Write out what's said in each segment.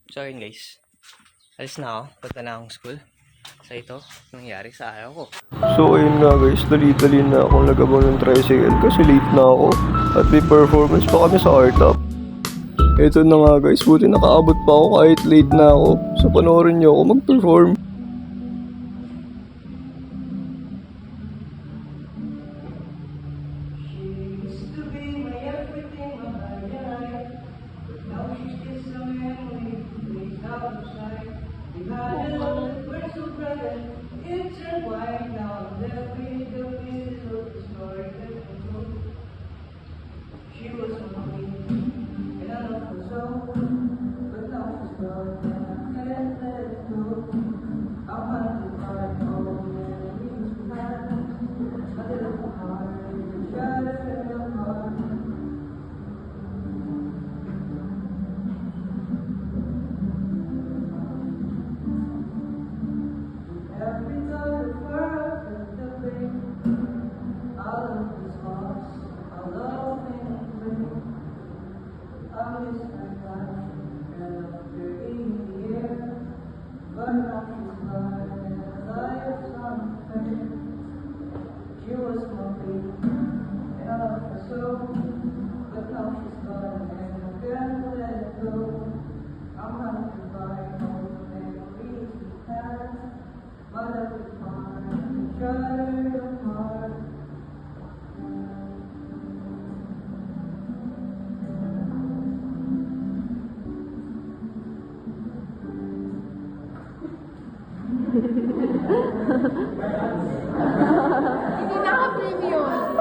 So yun guys, alis na ako, punta na akong school. So ito, nangyari sa araw ko. So ayun nga guys, dali-dali na akong nagabang ng tricycle kasi late na ako at may performance pa kami sa R-Top. Ito na nga guys, buti nakaabot pa ako kahit late na ako. So panoorin niyo ako mag-perform.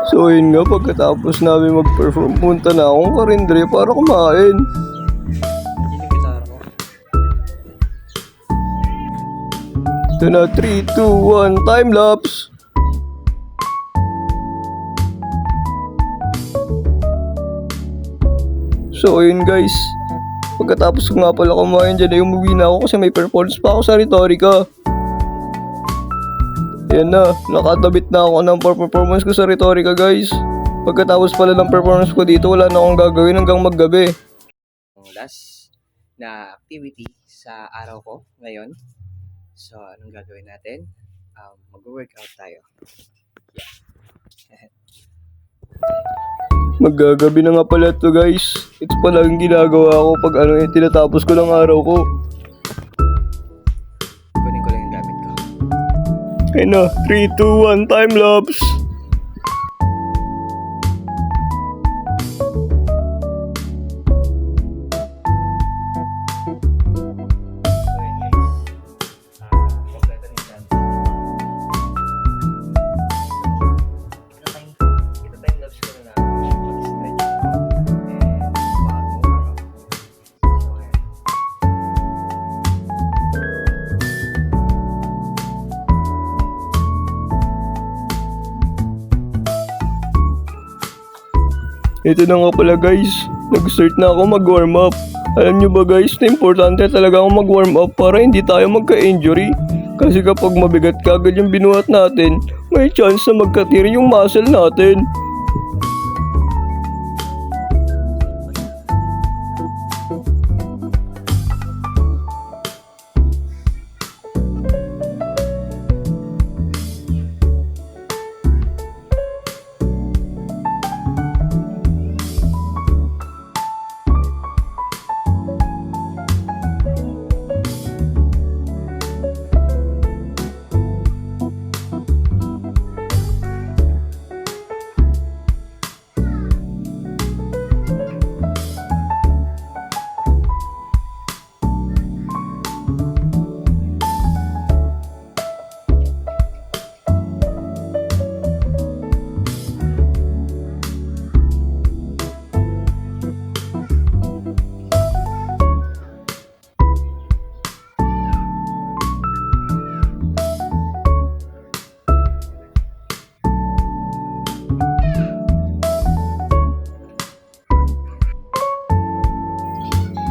So ayun nga, pagkatapos namin mag-perform, punta na akong Karindre para kumain. Yun yung gitara ko. Ito na, 3, 2, 1, time lapse! So ayun guys, pagkatapos ko nga pala kumain dyan ay umuwi na ako kasi may performance pa ako sa Rhetorica. Ayan na, nakadabit na ako ng performance ko sa Rhetorica guys. Pagkatapos pala ng performance ko dito, wala na akong gagawin hanggang maggabi. Ang last na activity sa araw ko ngayon. So anong gagawin natin? Mag-workout tayo. Yeah. Maggagabi na nga pala ito guys. Ito pala ang ginagawa ko pag tinatapos ko ng araw ko. Kunin ko lang yung gamit ko. Ayun na, 3, 2, 1, time lapse! Ito na nga pala guys, nag-start na ako mag-warm up. Alam nyo ba guys, na importante talaga akong mag-warm up para hindi tayo magka-injury. Kasi kapag mabigat kagad yung binuhat natin, may chance na magkatira yung muscle natin.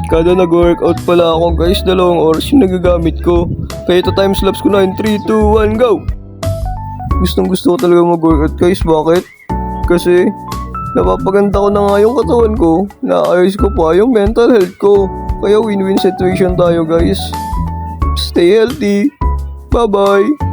Kada nag-workout pala ako guys, 2 oras yung nagagamit ko. Kaya ito timelapse ko na in 3, 2, 1, go! Gustong gusto ko talaga mag-workout guys, bakit? Kasi napapaganda ko na nga yung katawan ko, naayos ko pa yung mental health ko. Kaya win-win situation tayo guys. Stay healthy. Bye-bye.